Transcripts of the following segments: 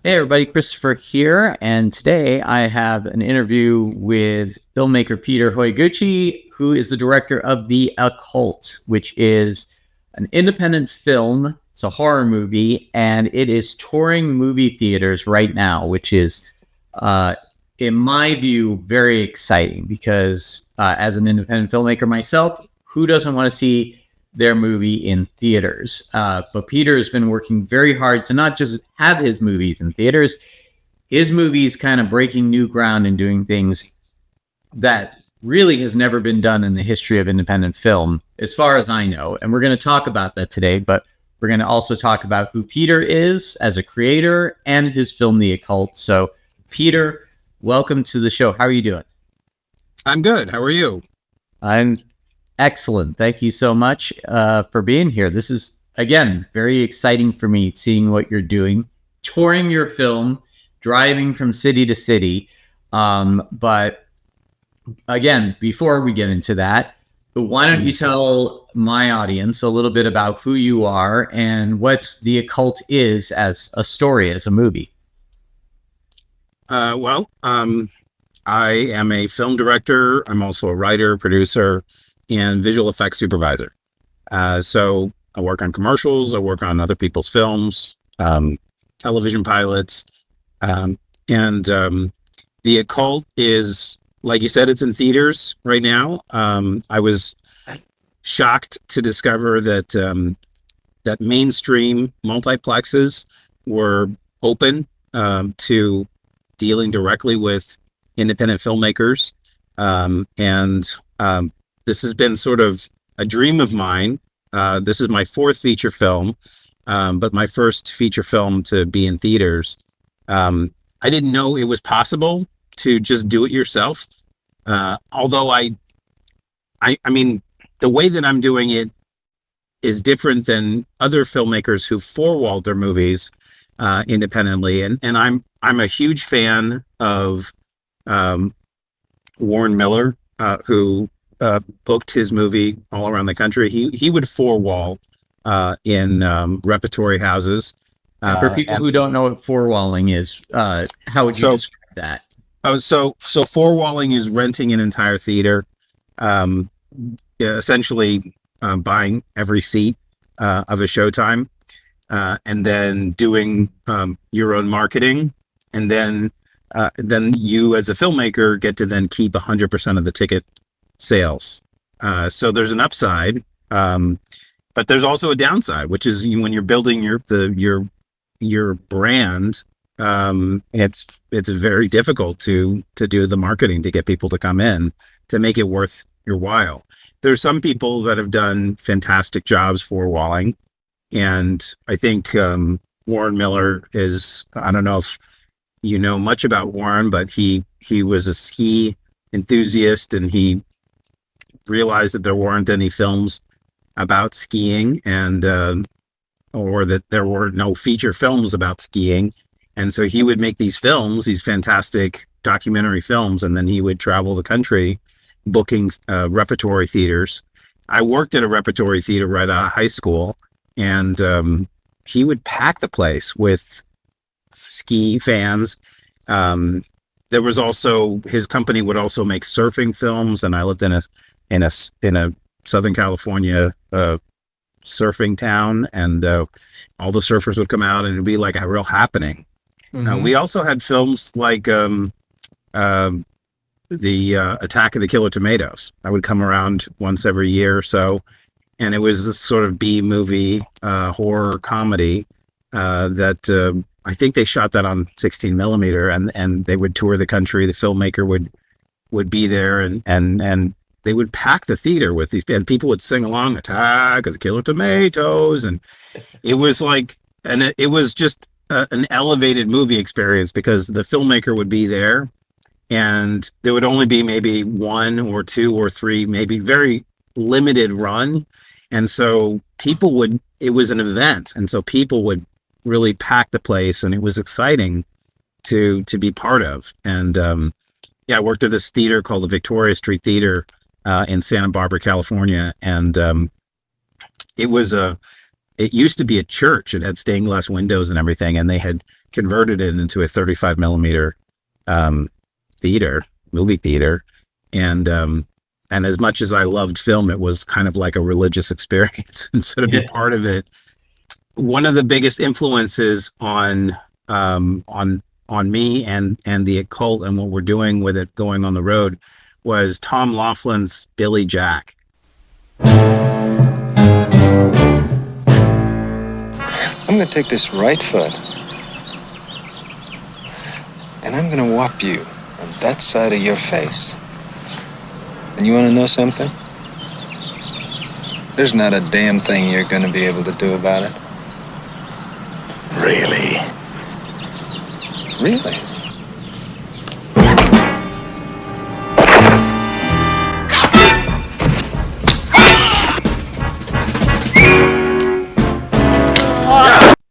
Hey everybody, Christopher here, and today I have an interview with filmmaker Peter Hyoguchi, who is the director of The Occult, which is an independent film. It's a horror movie, and it is touring movie theaters right now, which is, in my view, very exciting because as an independent filmmaker myself, who doesn't want to see their movie in theaters? But Peter has been working very hard to not just have his movies in theaters, his movies kind of breaking new ground and doing things that really has never been done in the history of independent film, as far as I know. And we're going to talk about that today, but we're going to also talk about who Peter is as a creator and his film, The Occult. So, Peter, welcome to the show. How are you doing? I'm good. How are you? I'm excellent. Thank you so much for being here. This is, again, very exciting for me, seeing what you're doing, touring your film, driving from city to city. But again, before we get into that, why don't you tell my audience a little bit about who you are and what The Occult is as a story, as a movie? I am a film director. I'm also a writer, producer, and visual effects supervisor. So I work on commercials. I work on other people's films, television pilots. The Occult is, like you said, it's in theaters right now. I was shocked to discover that that mainstream multiplexes were open to dealing directly with independent filmmakers. This has been sort of a dream of mine. This is my fourth feature film, but my first feature film to be in theaters. I didn't know it was possible to just do it yourself. Although I mean, the way that I'm doing it is different than other filmmakers who four-walled their movies independently. And I'm a huge fan of Warren Miller, who booked his movie all around the country. He would four-wall in repertory houses. For people who don't know what four-walling is, how would you describe that? So four-walling is renting an entire theater, essentially buying every seat of a showtime, and then doing your own marketing, and then you as a filmmaker get to then keep 100% of the ticket sales. So there's an upside, but there's also a downside, which is when you're building your brand. It's very difficult to do the marketing to get people to come in to make it worth your while. There's some people that have done fantastic jobs for walling, and I think Warren Miller is. I don't know if you know much about Warren, but he was a ski enthusiast, and he realized that there weren't any films about skiing, and or that there were no feature films about skiing. And so he would make these films, these fantastic documentary films, and then he would travel the country booking repertory theaters. I worked at a repertory theater right out of high school, and he would pack the place with ski fans. There was also, his company would also make surfing films, and I lived in a Southern California surfing town, and all the surfers would come out, and it'd be like a real happening. Mm-hmm. We also had films like the Attack of the Killer Tomatoes. I would come around once every year or so, and it was this sort of B movie horror comedy that I think they shot that on 16 millimeter, and they would tour the country. The filmmaker would be there, and they would pack the theater with these, and people would sing along, Attack of the Killer Tomatoes, and it was like, and it was just an elevated movie experience because the filmmaker would be there, and there would only be maybe one or two or three, maybe very limited run, and so it was an event, and so people would really pack the place, and it was exciting to be part of. And I worked at this theater called the Victoria Street Theater in Santa Barbara, California, and it was a it used to be a church. It had stained glass windows and everything, and they had converted it into a 35 millimeter movie theater. And as much as I loved film, it was kind of like a religious experience. And so to be part of it, one of the biggest influences on me and the occult and what we're doing with it going on the road was Tom Laughlin's Billy Jack. I'm going to take this right foot and I'm going to whop you on that side of your face. And you want to know something? There's not a damn thing you're going to be able to do about it. Really? Really?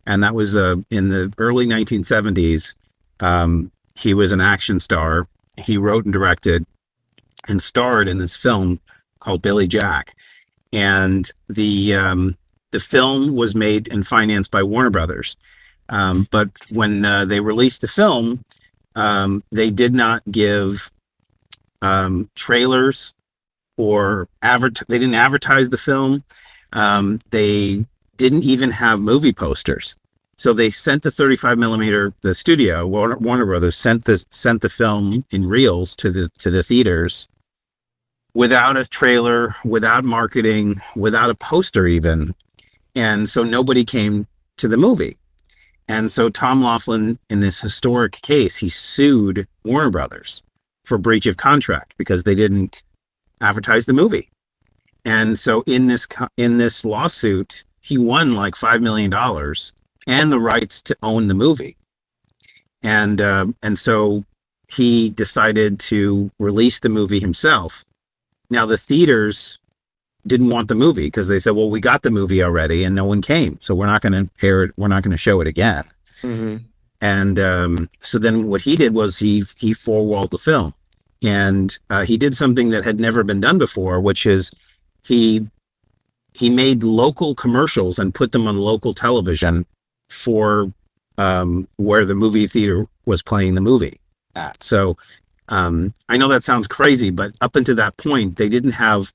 And that was in the early 1970s. He was an action star. He wrote and directed and starred in this film called Billy Jack. And the film was made and financed by Warner Brothers. But when they released the film, they did not give trailers or they didn't advertise the film. They didn't even have movie posters. So they sent the 35 millimeter, the studio, Warner Brothers sent the film in reels to the theaters without a trailer, without marketing, without a poster even. And so nobody came to the movie. And so Tom Laughlin, in this historic case, he sued Warner Brothers for breach of contract because they didn't advertise the movie. And so in this lawsuit, he won like $5 million and the rights to own the movie. And so he decided to release the movie himself. Now the theaters didn't want the movie because they said, well, we got the movie already and no one came. So we're not going to air it. We're not going to show it again. Mm-hmm. And so then what he did was he four-walled the film. And he did something that had never been done before, which is he made local commercials and put them on local television for where the movie theater was playing the movie at. So I know that sounds crazy, but up until that point, they didn't have,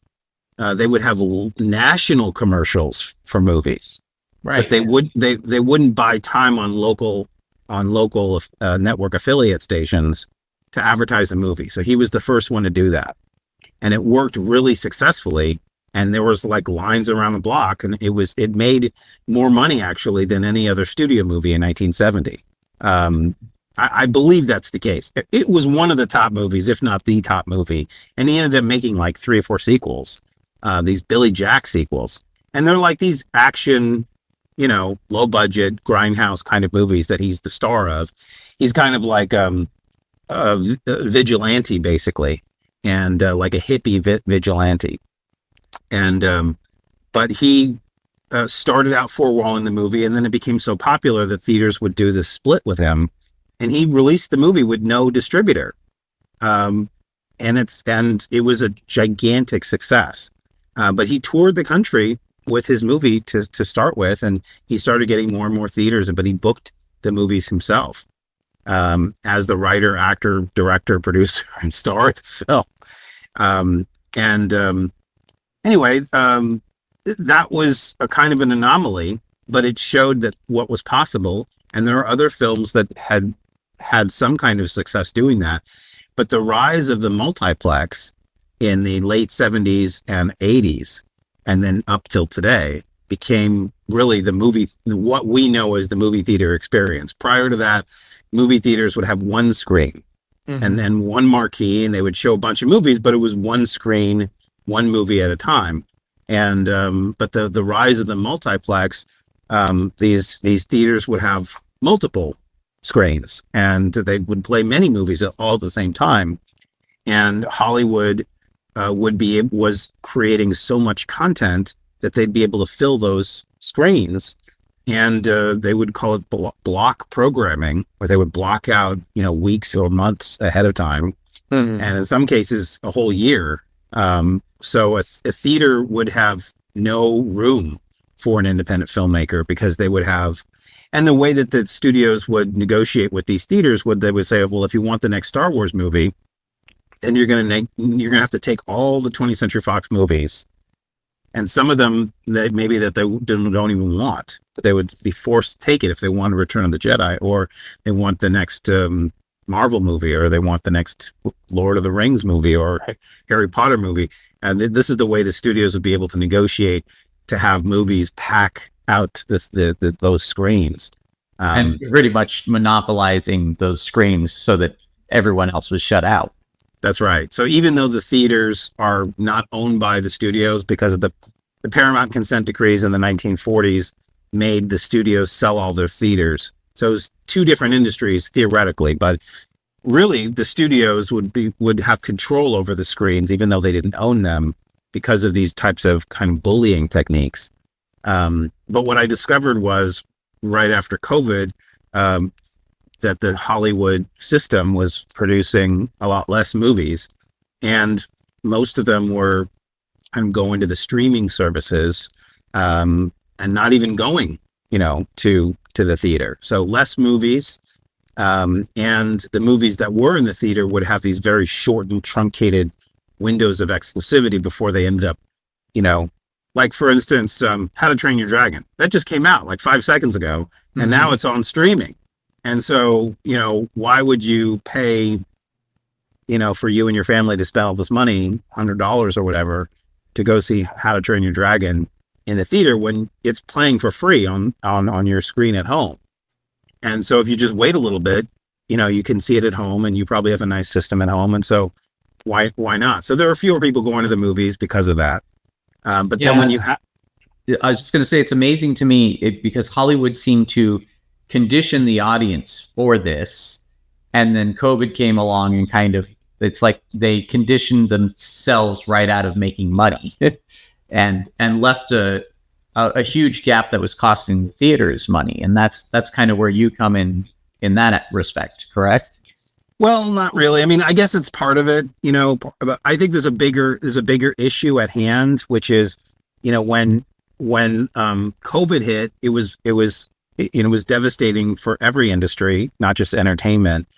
they would have national commercials for movies, right? But they wouldn't buy time on local network affiliate stations to advertise a movie. So he was the first one to do that, and it worked really successfully. And there was like lines around the block, and it made more money actually than any other studio movie in 1970. I believe that's the case. It was one of the top movies, if not the top movie. And he ended up making like 3 or 4 sequels, these Billy Jack sequels. And they're like these action, low budget, grindhouse kind of movies that he's the star of. He's kind of like a vigilante, basically, and like a hippie vigilante. And but he started out four-walling the movie, and then it became so popular that theaters would do this split with him, and he released the movie with no distributor. And it was a gigantic success. But he toured the country with his movie to start with, and he started getting more and more theaters, but he booked the movies himself as the writer, actor, director, producer, and star of the film. Anyway, that was a kind of an anomaly, but it showed that what was possible. And there are other films that had some kind of success doing that. But the rise of the multiplex in the late 70s and 80s, and then up till today, became really what we know as the movie theater experience. Prior to that, movie theaters would have one screen, mm-hmm. and then one marquee, and they would show a bunch of movies, but it was one screen, one movie at a time. And but the rise of the multiplex, these theaters would have multiple screens, and they would play many movies all at the same time. And Hollywood was creating so much content that they'd be able to fill those screens, and they would call it block programming, where they would block out weeks or months ahead of time, mm-hmm. and in some cases a whole year. So a theater would have no room for an independent filmmaker, because they would have, and the way that the studios would negotiate with these theaters they would say, well, if you want the next Star Wars movie, then you're going to have to take all the 20th Century Fox movies, and some of them that maybe that they don't even want, but they would be forced to take it if they want Return of the Jedi, or they want the next Marvel movie, or they want the next Lord of the Rings movie, or Harry Potter movie. And this is the way the studios would be able to negotiate to have movies pack out those screens. And pretty much monopolizing those screens so that everyone else was shut out. That's right. So even though the theaters are not owned by the studios, because of the Paramount consent decrees in the 1940s made the studios sell all their theaters. So it was two different industries theoretically, but really the studios would have control over the screens, even though they didn't own them, because of these types of kind of bullying techniques. But what I discovered was right after COVID, that the Hollywood system was producing a lot less movies, and most of them were kind of going to the streaming services, and not even going, to the theater. So less movies, and the movies that were in the theater would have these very short and truncated windows of exclusivity before they ended up, like for instance, How to Train Your Dragon. That just came out like 5 seconds ago, and now it's on streaming. And so, why would you pay, for you and your family to spend all this money, $100 or whatever, to go see How to Train Your Dragon in the theater when it's playing for free on your screen at home? And so if you just wait a little bit, you can see it at home, and you probably have a nice system at home. And so why not? So there are fewer people going to the movies because of that. But then when you have... I was just going to say, it's amazing to me because Hollywood seemed to condition the audience for this, and then COVID came along and kind of, it's like they conditioned themselves right out of making money and left a huge gap that was costing the theaters money. And that's kind of where you come in that respect, correct? Well, not really. I mean, I guess it's part of it, but I think there's a bigger issue at hand, which is, when COVID hit, it was devastating for every industry, not just entertainment.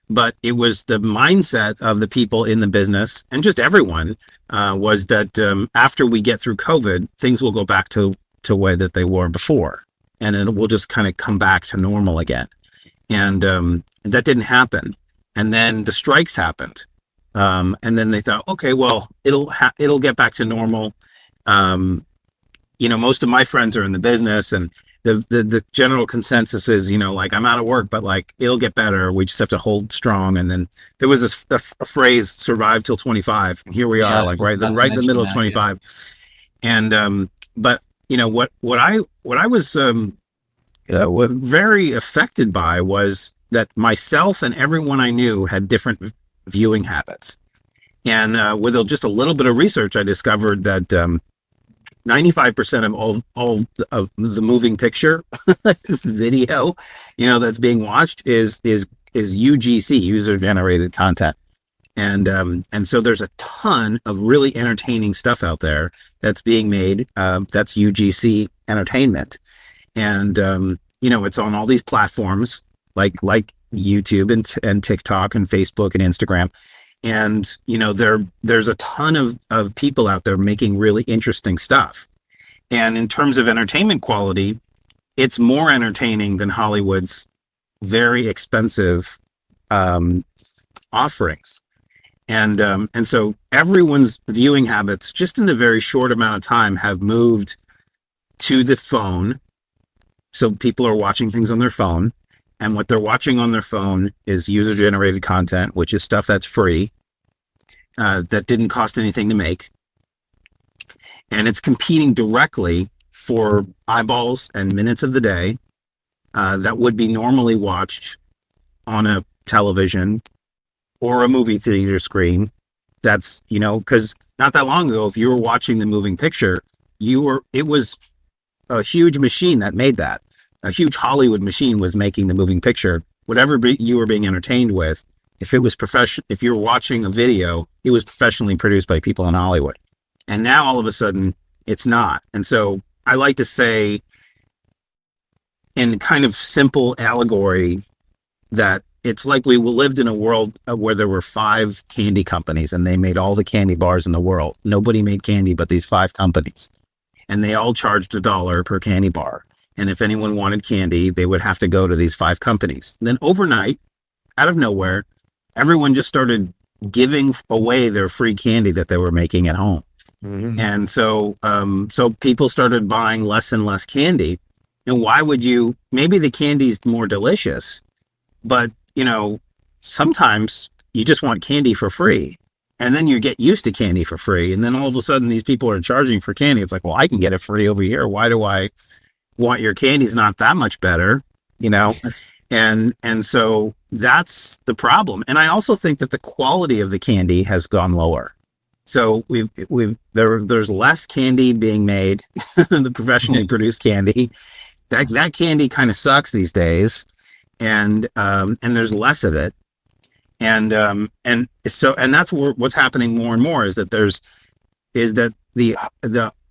But it was the mindset of the people in the business, and just everyone, was that after we get through COVID, things will go back to the way that they were before, and it will just kind of come back to normal again. And that didn't happen. And then the strikes happened, and then they thought, okay, well, it'll get back to normal. Most of my friends are in the business, and the general consensus is, like, I'm out of work, but like, it'll get better. We just have to hold strong. And then there was a phrase, survive till 25. And here we are, like right in the middle of 25. Yeah. And, but what I was, very affected by was that myself and everyone I knew had different viewing habits. And, with just a little bit of research, I discovered that, 95% of all of the moving picture video, that's being watched is UGC, user generated content. And so there's a ton of really entertaining stuff out there that's being made. That's UGC entertainment. And, it's on all these platforms like YouTube and TikTok and Facebook and Instagram. And, there's a ton of people out there making really interesting stuff. And in terms of entertainment quality, it's more entertaining than Hollywood's very expensive offerings. And so everyone's viewing habits, just in a very short amount of time, have moved to the phone. So people are watching things on their phone. And what they're watching on their phone is user-generated content, which is stuff that's free, that didn't cost anything to make. And it's competing directly for eyeballs and minutes of the day that would be normally watched on a television or a movie theater screen. That's, because not that long ago, if you were watching the moving picture, it was a huge machine that made that. A huge Hollywood machine was making the moving picture. Whatever you were being entertained with, if you were watching a video, it was professionally produced by people in Hollywood. And now all of a sudden it's not. And so I like to say in kind of simple allegory that it's like we lived in a world where there were 5 candy companies and they made all the candy bars in the world. Nobody made candy but these 5 companies. And they all charged $1 per candy bar. And if anyone wanted candy, they would have to go to these 5 companies. And then overnight, out of nowhere, everyone just started giving away their free candy that they were making at home. Mm-hmm. And so people started buying less and less candy. And why would you? Maybe the candy's more delicious, but sometimes you just want candy for free. And then you get used to candy for free. And then all of a sudden these people are charging for candy. It's like, well, I can get it free over here. Why do I want your candy's not that much better, And so that's the problem. And I also think that the quality of the candy has gone lower. So there's less candy being made, the professionally produced candy. That candy kind of sucks these days. And there's less of it. And that's what's happening more and more is that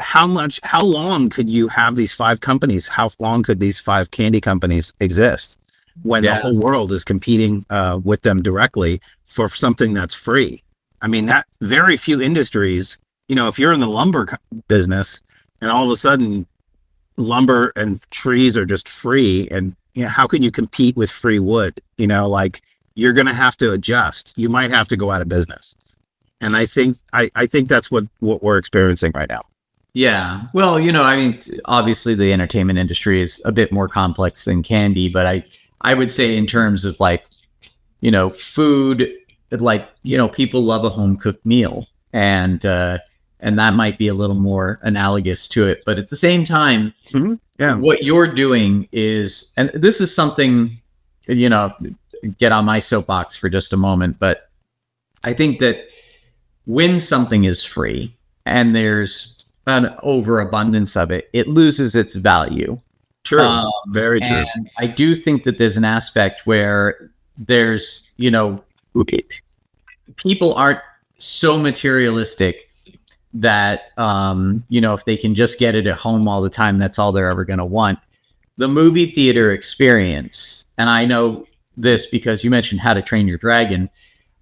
how long could you have these 5 companies? How long could these 5 candy companies exist when the whole world is competing with them directly for something that's free? I mean, that very few industries, if you're in the lumber business and all of a sudden lumber and trees are just free, and how can you compete with free wood? You're going to have to adjust. You might have to go out of business. And I think that's what we're experiencing right now. Yeah. Well, obviously the entertainment industry is a bit more complex than candy, but I would say in terms of food, people love a home cooked meal, and that might be a little more analogous to it. But at the same time, what you're doing is, and this is something, get on my soapbox for just a moment, but I think that when something is free and there's an overabundance of it, it loses its value. True. Very true. And I do think that there's an aspect where there's, people aren't so materialistic that, if they can just get it at home all the time, that's all they're ever going to want. The movie theater experience, and I know this because you mentioned How to Train Your Dragon.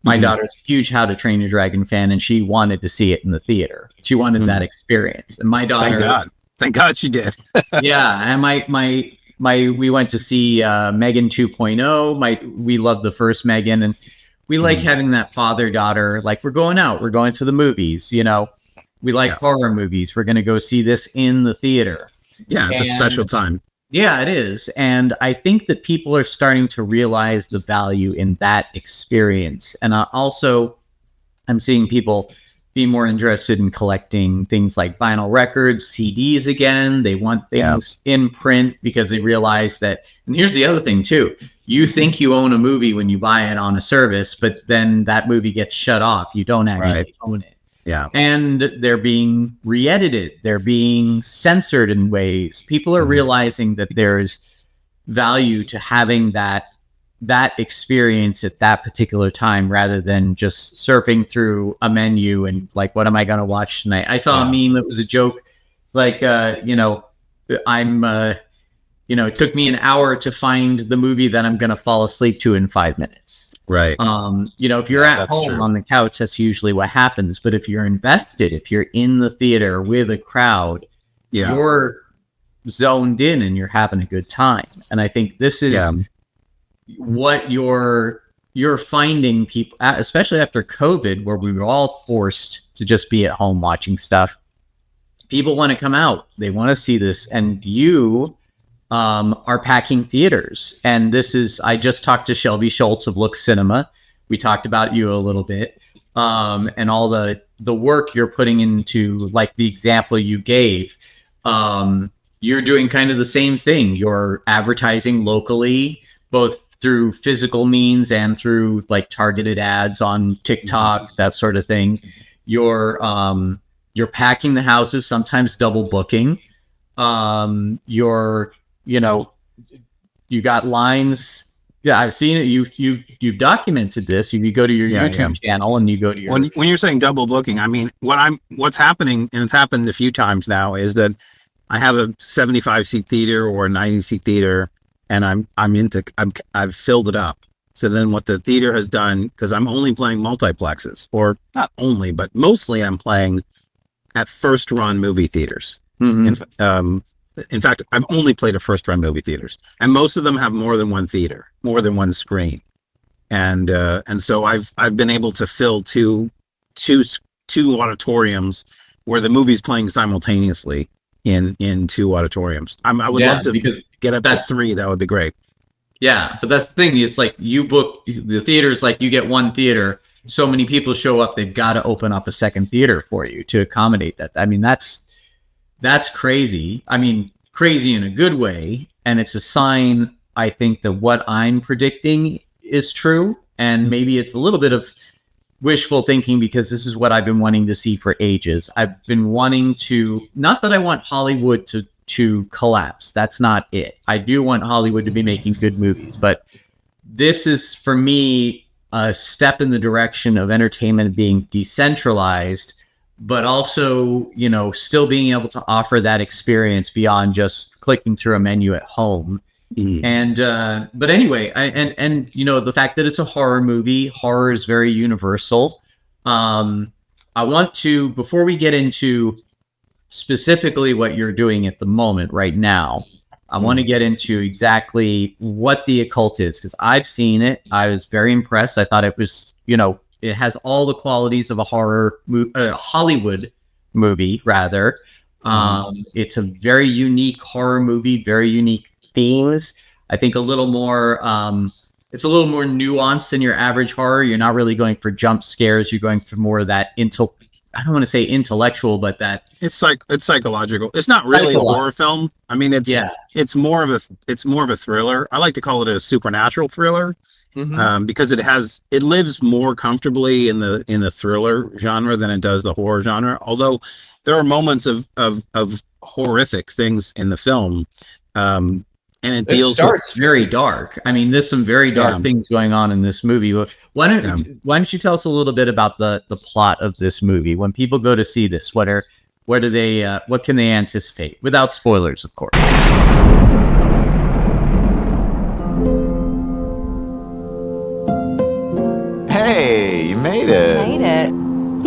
My daughter's a huge How to Train Your Dragon fan, and she wanted to see it in the theater. She wanted that experience. And my daughter... Thank God she did. Yeah. And we went to see Megan 2.0. We love the first Megan, and we like having that father-daughter, we're going out, we're going to the movies, we like horror movies. We're going to go see this in the theater. Yeah. It's a special time. Yeah, it is. And I think that people are starting to realize the value in that experience. And I'm seeing people be more interested in collecting things like vinyl records, CDs again. They want things in print because they realize that, and here's the other thing too, you think you own a movie when you buy it on a service, but then that movie gets shut off. You don't actually own it. Yeah. And they're being re-edited. They're being censored in ways. People are realizing that there's value to having that experience at that particular time rather than just surfing through a menu and what am I going to watch tonight? I saw a meme that was a joke. It took me an hour to find the movie that I'm going to fall asleep to in 5 minutes. Right. If you're at home on the couch, that's usually what happens. But if you're invested, if you're in the theater with a crowd, you're zoned in and you're having a good time. And I think this is what you're finding people, especially after COVID, where we were all forced to just be at home watching stuff. People want to come out. They want to see this. And you are packing theaters. And I just talked to Shelby Schultz of Look Cinema. We talked about you a little bit, and all the work you're putting into, the example you gave. You're doing kind of the same thing. You're advertising locally, both through physical means and through targeted ads on TikTok, that sort of thing. You're packing the houses, sometimes double booking. You got lines. Yeah, I've seen it. You've documented this. You go to your YouTube channel and you go to your... When you're saying double booking, I mean, what's happening, and it's happened a few times now, is that I have a 75 seat theater or a 90 seat theater, and I've filled it up. So then what the theater has done, because I'm only playing multiplexes, or not only, but mostly I'm playing at first run movie theaters. In fact, I've only played at first run movie theaters, and most of them have more than one theater, more than one screen. And so I've been able to fill two auditoriums where the movie's playing simultaneously in two auditoriums. I would love to get up to 3. That would be great. Yeah, but that's the thing. It's like you book the theaters, like you get one theater. So many people show up, they've got to open up a second theater for you to accommodate that. I mean, that's crazy. I mean, crazy in a good way. And it's a sign, I think, that what I'm predicting is true. And maybe it's a little bit of wishful thinking, because this is what I've been wanting to see for ages. I've been wanting to, not that I want Hollywood to collapse. That's not it. I do want Hollywood to be making good movies, but this is, for me, a step in the direction of entertainment being decentralized, but also, you know, still being able to offer that experience beyond just clicking through a menu at home. And but anyway, and you know, the fact that it's a horror movie, horror is very universal. I want to, before we get into specifically what you're doing at the moment right now, I want to get into exactly what the Occult is, because I've seen it. I was very impressed. I thought it was, you know, it has all the qualities of a Hollywood movie, rather. It's a very unique horror movie, very unique themes. I think a little more, it's a little more nuanced than your average horror. You're not really going for jump scares. You're going for more of that I don't want to say intellectual, but that it's psychological. It's not really a horror film. I mean, it's more of a thriller. I like to call it a supernatural thriller, because it lives more comfortably in the thriller genre than it does the horror genre. Although there are moments of horrific things in the film, and it starts very dark. I mean, there's some very dark things going on in this movie. Why don't you tell us a little bit about the plot of this movie? When people go to see this, what can they anticipate, without spoilers, of course? Hey, you made it. Made it.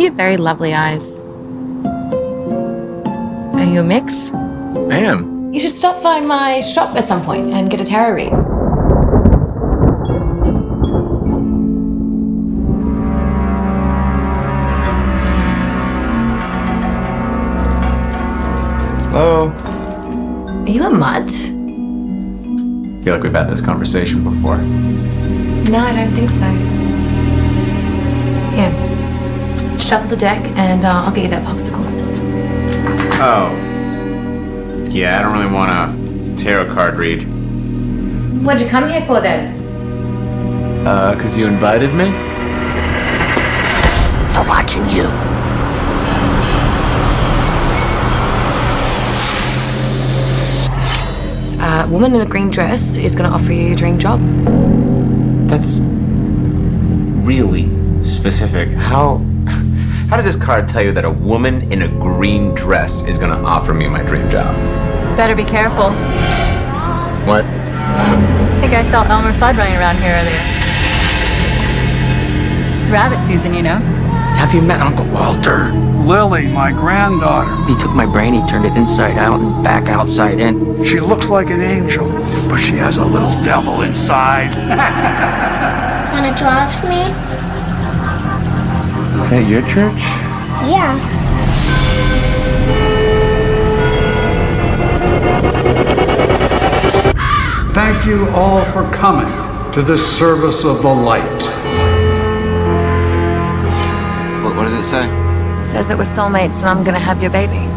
You have very lovely eyes. Are you a mix? I am. You should stop by my shop at some point and get a tarot read. Hello. Are you a mutt? I feel like we've had this conversation before. No, I don't think so. Yeah. Shuffle the deck and I'll get you that popsicle. Oh. Yeah, I don't really want a tarot card read. What'd you come here for then? 'Cause you invited me? I'm watching you. A woman in a green dress is going to offer you your dream job. That's really specific. How does this card tell you that a woman in a green dress is going to offer me my dream job? Better be careful. What? I think I saw Elmer Fudd running around here earlier. It's rabbit season, you know. Have you met Uncle Walter? Lily, my granddaughter. He took my brain, he turned it inside out and back outside in. She looks like an angel, but she has a little devil inside. Wanna draw with me? Is that your church? Yeah. Thank you all for coming to this service of the light. What does it say? It says that we're soulmates and I'm going to have your baby.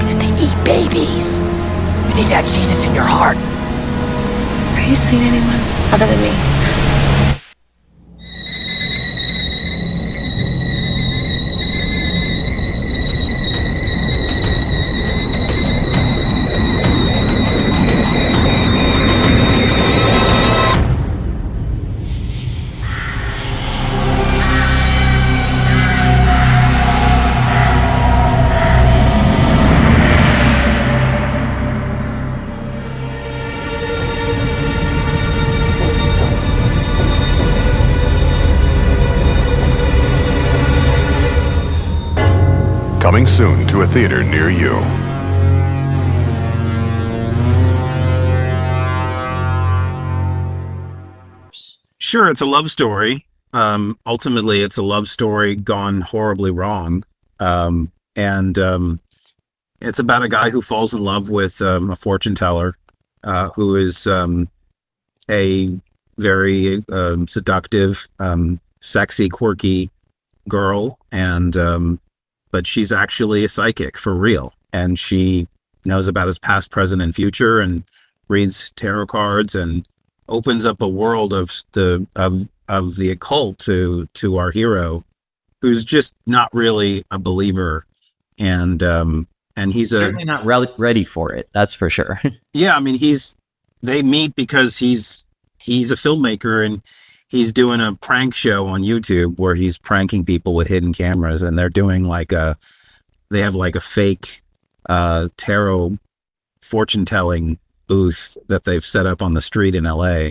And they eat babies. You need to have Jesus in your heart. Are you seeing anyone other than me? Coming soon to a theater near you. Sure, it's a love story. Ultimately, it's a love story gone horribly wrong. And it's about a guy who falls in love with a fortune teller who is a very seductive, sexy, quirky girl, and but she's actually a psychic for real, and she knows about his past, present, and future, and reads tarot cards and opens up a world of the occult to our hero, who's just not really a believer, and he's certainly not ready for it. That's for sure. Yeah, I mean, they meet because he's a filmmaker, and he's doing a prank show on YouTube where he's pranking people with hidden cameras, and they're doing they have like a fake tarot fortune telling booth that they've set up on the street in LA.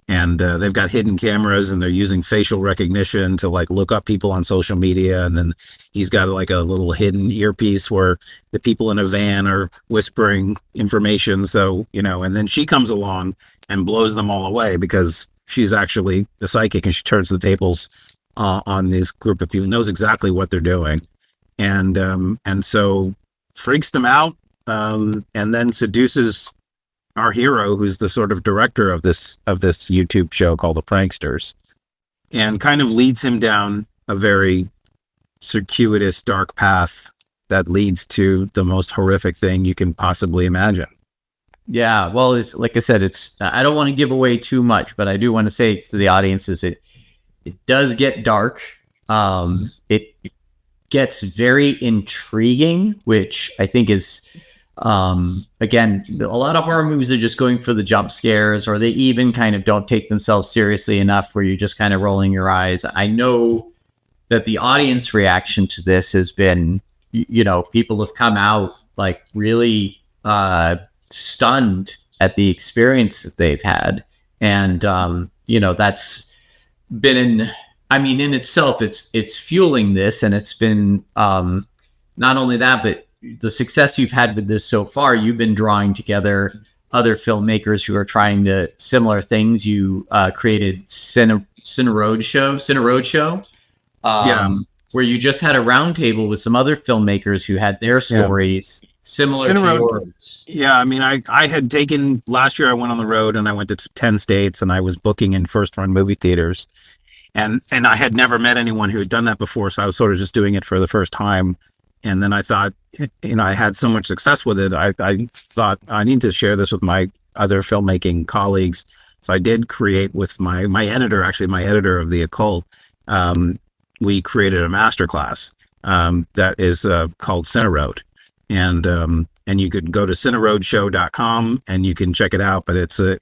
And they've got hidden cameras, and they're using facial recognition to like look up people on social media. And then he's got like a little hidden earpiece where the people in a van are whispering information. So, and then she comes along and blows them all away because she's actually the psychic, and she turns the tables on this group of people, knows exactly what they're doing. And so freaks them out, and then seduces our hero, who's the sort of director of this YouTube show called The Pranksters, and kind of leads him down a very circuitous, dark path that leads to the most horrific thing you can possibly imagine. Yeah, well, it's like I said, I don't want to give away too much, but I do want to say to the audiences, it does get dark. It gets very intriguing, which I think is, again, a lot of horror movies are just going for the jump scares, or they even kind of don't take themselves seriously enough where you're just kind of rolling your eyes. I know that the audience reaction to this has been, people have come out like really stunned at the experience that they've had. And, that's been in itself, it's fueling this, and it's been, not only that, but the success you've had with this so far, you've been drawing together other filmmakers who are trying to similar things. You created Cine Road Show, where you just had a roundtable with some other filmmakers who had their stories similar to yours. Yeah, I mean, I had taken last year. I went on the road, and I went to 10 states, and I was booking in first run movie theaters, and I had never met anyone who had done that before, so I was sort of just doing it for the first time. And then I thought, I had so much success with it. I thought I need to share this with my other filmmaking colleagues. So I did create with my editor, actually my editor of The Occult. We created a masterclass that is called Cine Road. And you could go to cineroadshow.com and you can check it out. But it's a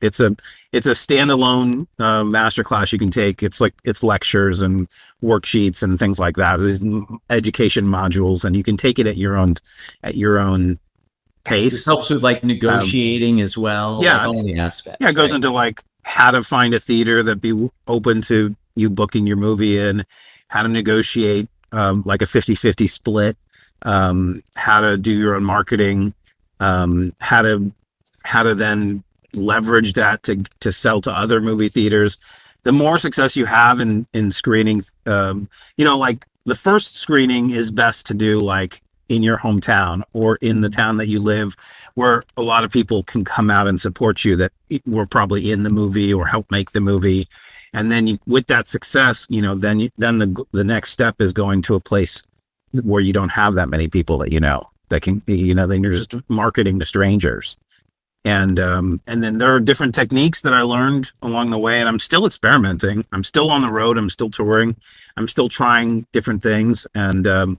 standalone masterclass you can take. It's lectures and worksheets and things like that. There's education modules, and you can take it at your own pace. It helps with like negotiating as well. Yeah, like all the aspects. Yeah, it goes into like how to find a theater that be open to you booking your movie in, how to negotiate like a 50-50 split. How to do your own marketing, how to then leverage that to sell to other movie theaters. The more success you have in screening, like the first screening is best to do like in your hometown or in the town that you live, where a lot of people can come out and support you that were probably in the movie or help make the movie. And then with that success, then the next step is going to a place where you don't have that many people that that can, then you're just marketing to strangers. And then there are different techniques that I learned along the way, and I'm still experimenting. I'm still on the road. I'm still touring. I'm still trying different things. And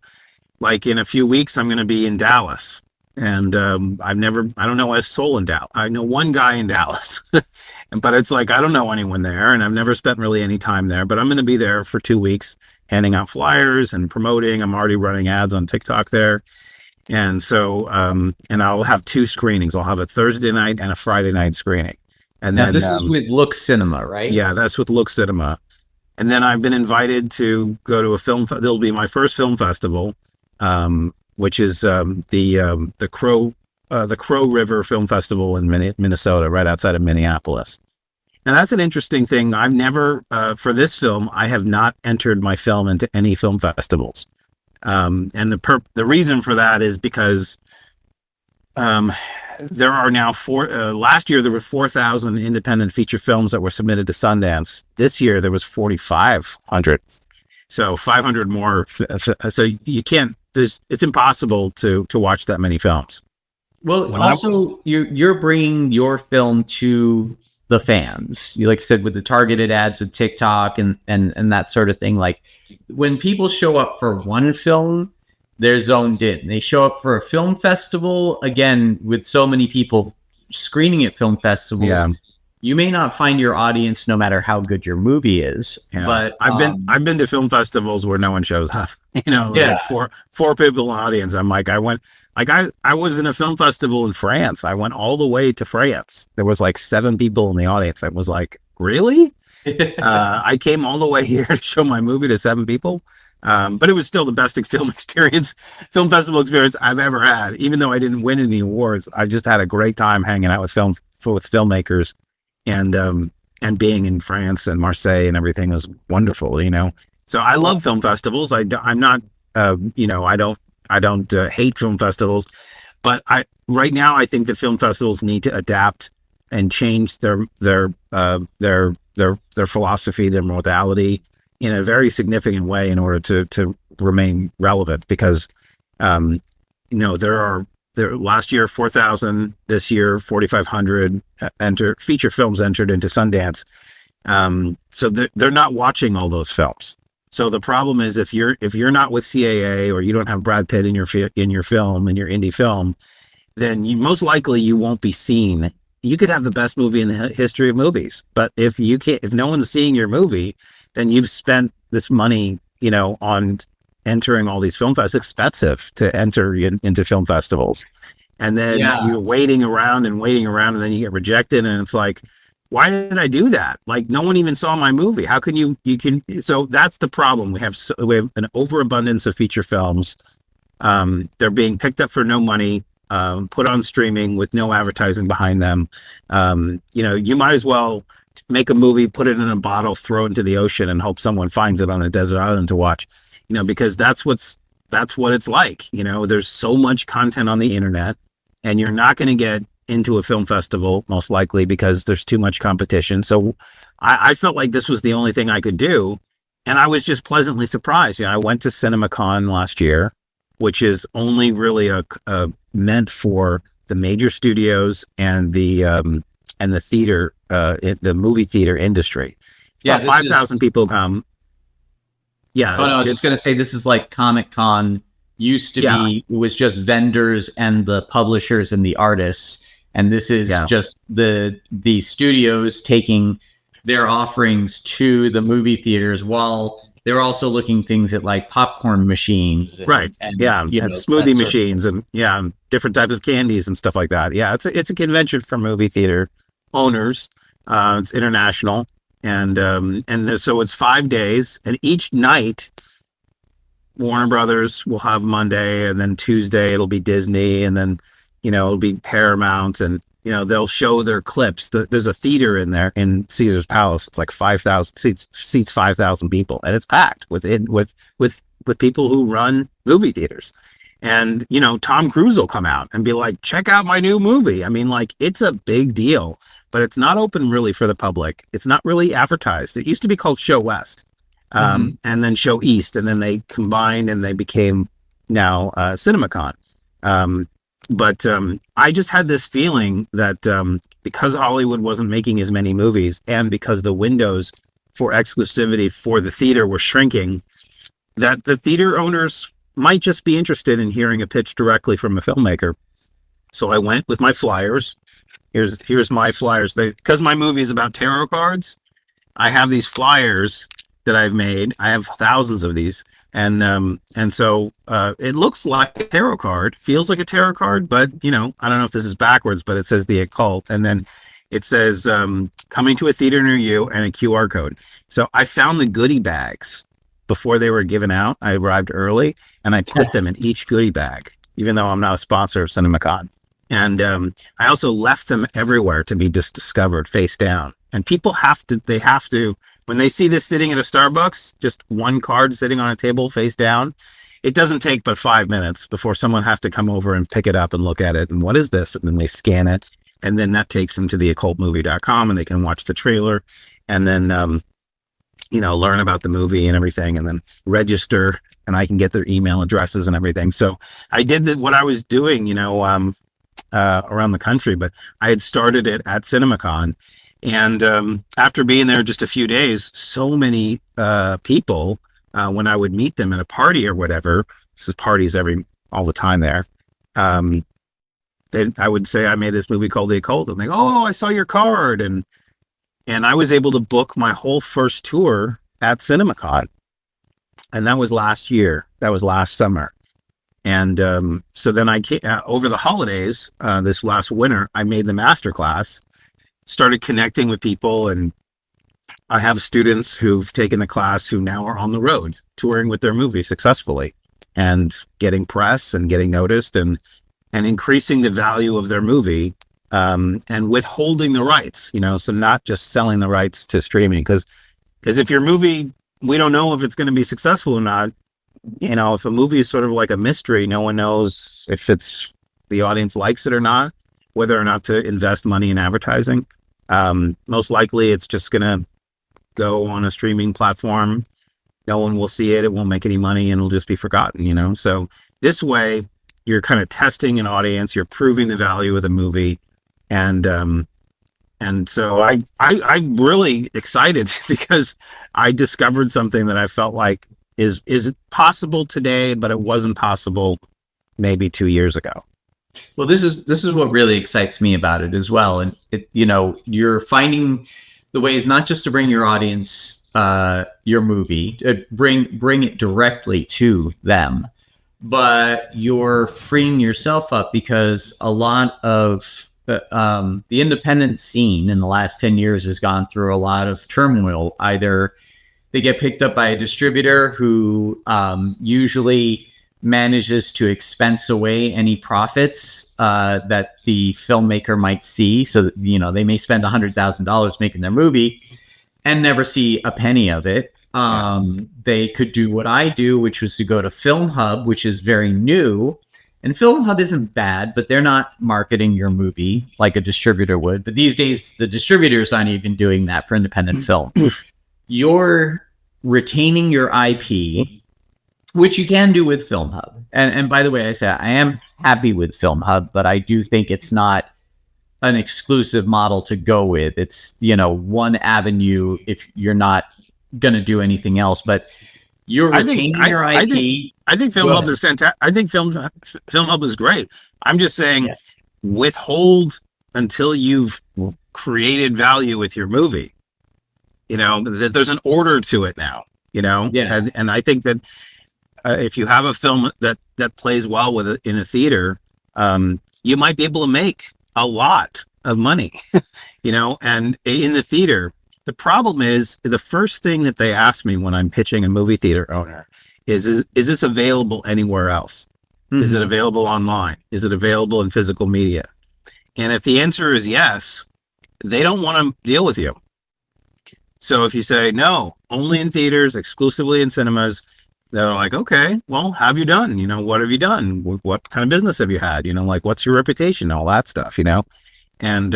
like in a few weeks, I'm going to be in Dallas. And I don't know a soul in Dallas. I know one guy in Dallas, but it's like, I don't know anyone there, and I've never spent really any time there, but I'm going to be there for 2 weeks, handing out flyers and promoting. I'm already running ads on TikTok there. And so, and I'll have 2 screenings. I'll have a Thursday night and a Friday night screening. And now then this is with Look Cinema, right? Yeah, that's with Look Cinema. And then I've been invited to go to there'll be my first film festival which is the Crow River Film Festival in Minnesota, right outside of Minneapolis. Now that's an interesting thing. I've never, for this film, I have not entered my film into any film festivals. And the reason for that is because there are now last year there were 4,000 independent feature films that were submitted to Sundance. This year there was 4,500. So 500 more. So you can't, it's impossible to watch that many films. Well, also you're bringing your film to the fans. You, like I said, with the targeted ads with TikTok and that sort of thing. Like when people show up for one film, they're zoned in. They show up for a film festival, again, with so many people screening at film festivals. Yeah. You may not find your audience no matter how good your movie is. Yeah. But I've been to film festivals where no one shows up. Like four people in the audience. I'm like, I was in a film festival in France. I went all the way to France. There was like 7 people in the audience. I was like, really? I came all the way here to show my movie to 7 people. But it was still the best film festival experience I've ever had. Even though I didn't win any awards, I just had a great time hanging out with filmmakers, and being in France and Marseille and everything was wonderful. So I love film festivals. I'm not, I don't hate film festivals, but right now I think that film festivals need to adapt and change their philosophy, their modality, in a very significant way in order to remain relevant, because there last year 4,000, this year 4,500 feature films entered into Sundance. So they're not watching all those films. So the problem is if you're not with CAA, or you don't have Brad Pitt in your film, in your indie film, then most likely you won't be seen. You could have the best movie in the history of movies, but if no one's seeing your movie, then you've spent this money, on entering all these film festivals. It's expensive to enter into film festivals. And then you're waiting around, and then you get rejected. And it's like, why did I do that? Like, no one even saw my movie. How can you can? So that's the problem. We have an overabundance of feature films. They're being picked up for no money, put on streaming with no advertising behind them. You might as well make a movie, put it in a bottle, throw it into the ocean, and hope someone finds it on a desert island to watch. Because that's what it's like. There's so much content on the internet, and you're not going to get into a film festival most likely because there's too much competition. So I felt like this was the only thing I could do, and I was just pleasantly surprised. I went to CinemaCon last year, which is only really meant for the major studios and the theater, the movie theater industry. Yeah, 5,000 people come. Yeah. I was going to say, this is like Comic-Con used to be. It was just vendors and the publishers and the artists. And this is just the studios taking their offerings to the movie theaters, while they're also looking things at like popcorn machines. And smoothie machines and different types of candies and stuff like that. Yeah, it's a convention for movie theater owners. It's international. And so it's 5 days, and each night Warner Brothers will have Monday, and then Tuesday it'll be Disney, and then it'll be Paramount, and they'll show their clips. There's a theater in there in Caesar's Palace. It's like 5,000 seats 5,000 people, and it's packed with people who run movie theaters. And Tom Cruise will come out and be like, check out my new movie. I mean, like, it's a big deal, but it's not open really for the public. It's not really advertised. It used to be called Show West, and then Show East, and then they combined and they became now CinemaCon. But I just had this feeling that because Hollywood wasn't making as many movies, and because the windows for exclusivity for the theater were shrinking, that the theater owners might just be interested in hearing a pitch directly from a filmmaker. So I went with my flyers. Here's my flyers. Because my movie is about tarot cards, I have these flyers that I've made. I have thousands of these. And so it looks like a tarot card, feels like a tarot card, but I don't know if this is backwards, but it says the Occult, and then it says, coming to a theater near you, and a QR code. So I found the goodie bags before they were given out. I arrived early and I put them in each goodie bag, even though I'm not a sponsor of CinemaCon. And I also left them everywhere to be just discovered face down. And people have to, when they see this sitting at a Starbucks, just one card sitting on a table face down, it doesn't take but 5 minutes before someone has to come over and pick it up and look at it. And what is this? And then they scan it. And then that takes them to the occultmovie.com and they can watch the trailer and then, learn about the movie and everything and then register, and I can get their email addresses and everything. So I did what I was doing, around the country, but I had started it at CinemaCon. And after being there just a few days, so many people, when I would meet them at a party or whatever, this is parties all the time there, I would say I made this movie called The Occult, and they go, "Oh, I saw your card," and I was able to book my whole first tour at CinemaCon, and that was last year. That was last summer, and so then I came over the holidays. This last winter, I made the masterclass, started connecting with people, and I have students who've taken the class who now are on the road touring with their movie successfully, and getting press and getting noticed, and increasing the value of their movie, and withholding the rights, so not just selling the rights to streaming, because if your movie, we don't know if it's going to be successful or not. If a movie is sort of like a mystery, no one knows if the audience likes it or not, whether or not to invest money in advertising. Most likely it's just going to go on a streaming platform. No one will see it. It won't make any money and it'll just be forgotten, So this way, you're kind of testing an audience, you're proving the value of the movie. And so I'm really excited because I discovered something that I felt like is possible today, but it wasn't possible maybe 2 years ago. Well, this is what really excites me about it as well. And you're finding the ways not just to bring your audience your movie, bring it directly to them, but you're freeing yourself up, because a lot of the independent scene in the last 10 years has gone through a lot of turmoil. Either they get picked up by a distributor who usually manages to expense away any profits that the filmmaker might see. So that, they may spend $100,000 making their movie and never see a penny of it. They could do what I do, which was to go to Film Hub, which is very new. And Film Hub isn't bad, but they're not marketing your movie like a distributor would. But these days, the distributors aren't even doing that for independent film. You're retaining your IP, which you can do with Film Hub. And by the way, I say I am happy with Film Hub, but I do think it's not an exclusive model to go with. It's, one avenue if you're not going to do anything else. But you're retaining your IP. I think Film Hub is fantastic. I think Film Hub is great. I'm just saying, withhold until you've created value with your movie. That there's an order to it now. And I think that if you have a film that plays well in a theater, you might be able to make a lot of money. And in the theater. The problem is, the first thing that they ask me when I'm pitching a movie theater owner is this available anywhere else? Mm-hmm. Is it available online? Is it available in physical media? And if the answer is yes, they don't want to deal with you. So if you say, no, only in theaters, exclusively in cinemas, they're like, okay, well, have you done? What have you done? What kind of business have you had? What's your reputation? All that stuff, And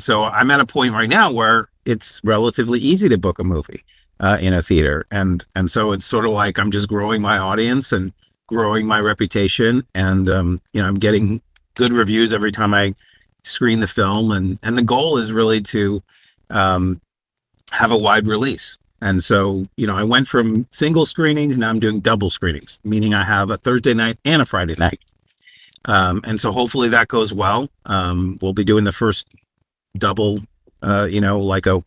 so I'm at a point right now where it's relatively easy to book a movie in a theater. And so it's sort of like I'm just growing my audience and growing my reputation. And, I'm getting good reviews every time I screen the film. And the goal is really to have a wide release. And so, I went from single screenings, now I'm doing double screenings, meaning I have a Thursday night and a Friday night. And so hopefully that goes well. We'll be doing the first double, like a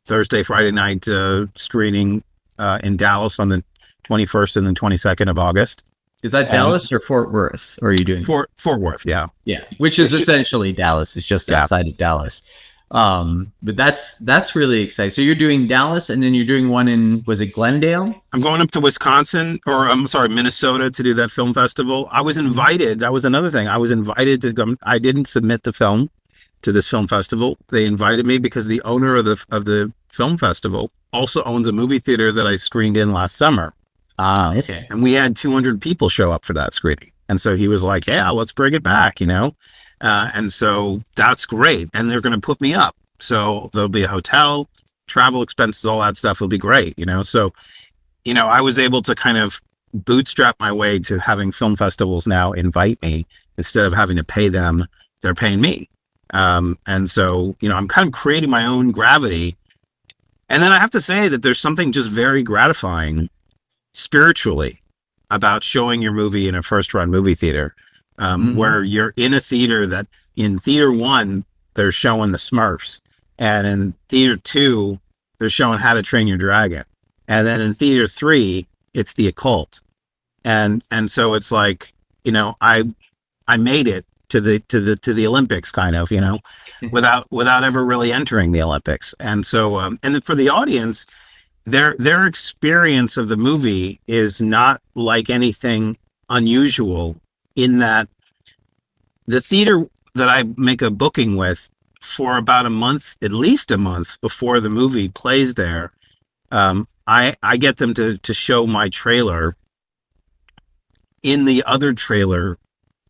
Thursday, Friday night screening in Dallas on the 21st and the 22nd of August. Is that Dallas or Fort Worth? Or are you doing Fort Worth? Yeah. Yeah. Which is essentially Dallas. It's just outside of Dallas. But that's really exciting. So you're doing Dallas, and then you're doing one in, was it Glendale? I'm going up to Wisconsin, or I'm sorry, Minnesota, to do that film festival. I was invited. That was another thing. I was invited to come. I didn't submit the film to this film festival. They invited me because the owner of the film festival also owns a movie theater that I screened in last summer. Ah, okay. And we had 200 people show up for that screening. And so he was like, yeah, let's bring it back, and so that's great. And they're going to put me up. So there'll be a hotel, travel expenses, all that stuff will be great, So, I was able to kind of bootstrap my way to having film festivals now invite me instead of having to pay them. They're paying me. And so, I'm kind of creating my own gravity. And then I have to say that there's something just very gratifying spiritually about showing your movie in a first run movie theater, where you're in a theater that in theater 1, they're showing the Smurfs. And in theater 2, they're showing How to Train Your Dragon. And then in theater 3, it's the Occult. And so it's like, I made it to the Olympics kind of, without ever really entering the Olympics. And so, and then for the audience, their experience of the movie is not like anything unusual, in that the theater that I make a booking with for about a month, at least a month before the movie plays there, I get them to show my trailer in the other trailer,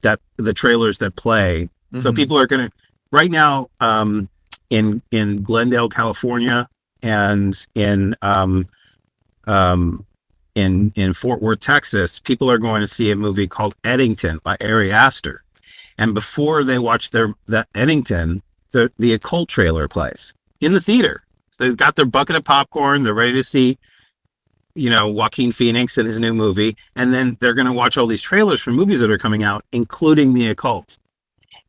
that the trailers that play. So people are going to, right now, in Glendale, California, and in Fort Worth, Texas, people are going to see a movie called Eddington by Ari Aster. And before they watch that Eddington, the Occult trailer plays in the theater. So they've got their bucket of popcorn. They're ready to see, Joaquin Phoenix and his new movie. And then they're going to watch all these trailers for movies that are coming out, including the Occult.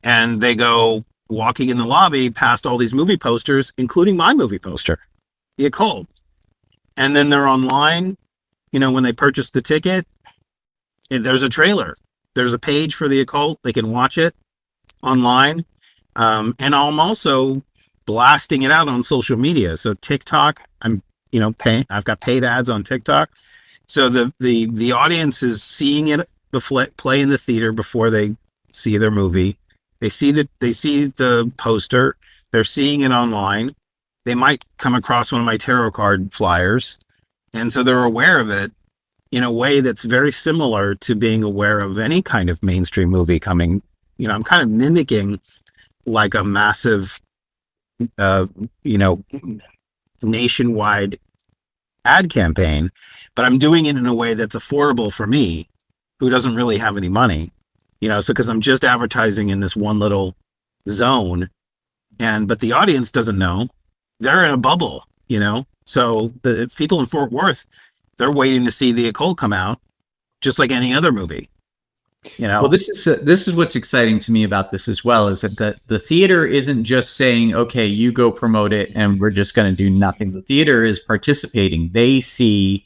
And they go walking in the lobby past all these movie posters, including my movie poster, the Occult. And then they're online, when they purchase the ticket, there's a trailer. There's a page for the Occult. They can watch it online. And I'm also blasting it out on social media. So TikTok, I'm, paying. I've got paid ads on TikTok. So the audience is seeing it play in the theater before they see their movie. They see the poster. They're seeing it online. They might come across one of my tarot card flyers. And so they're aware of it in a way that's very similar to being aware of any kind of mainstream movie coming. I'm kind of mimicking like a massive, nationwide ad campaign, but I'm doing it in a way that's affordable for me, who doesn't really have any money, so because I'm just advertising in this one little zone, but the audience doesn't know. They're in a bubble, so the people in Fort Worth, they're waiting to see the Occult come out, just like any other movie. Well, this is what's exciting to me about this as well, is that the theater isn't just saying, okay, you go promote it and we're just going to do nothing. The theater is participating. They see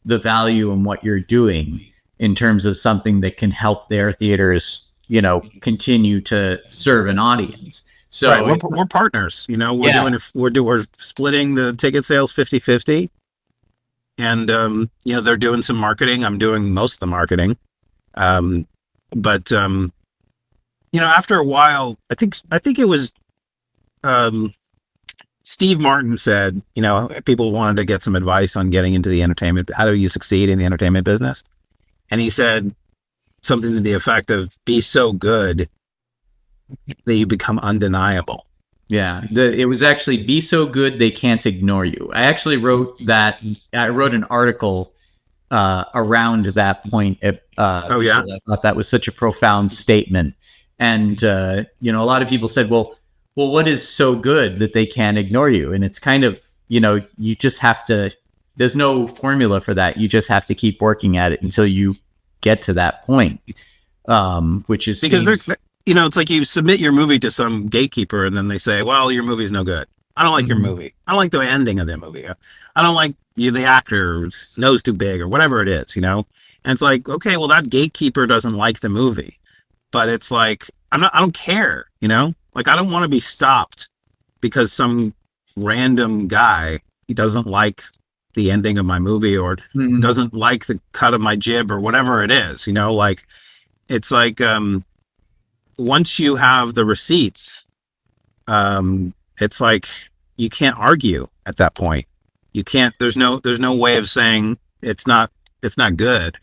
the value in what you're doing in terms of something that can help their theaters, continue to serve an audience. So right, we're partners, we're splitting the ticket sales 50-50. And, they're doing some marketing. I'm doing most of the marketing. But after a while, I think it was, Steve Martin said, people wanted to get some advice on getting into the entertainment. How do you succeed in the entertainment business? And he said something to the effect of, be so good that you become undeniable. Yeah, it was actually, be so good they can't ignore you. I actually wrote that. I wrote an article around that point. Oh yeah, I thought that was such a profound statement. And a lot of people said, well, what is so good that they can't ignore you? And it's kind of, you just have to. There's no formula for that. You just have to keep working at it until you get to that point. Which is because it's like you submit your movie to some gatekeeper, and then they say, well, your movie's no good. I don't like your movie. I don't like the ending of the movie. I don't like the actor's nose too big or whatever it is, And it's like, okay, well, that gatekeeper doesn't like the movie, but it's like, I don't care, like, I don't want to be stopped because some random guy, he doesn't like the ending of my movie or doesn't like the cut of my jib or whatever it is, like it's like once you have the receipts, it's like you can't argue at that point. You can't, there's no way of saying it's not good.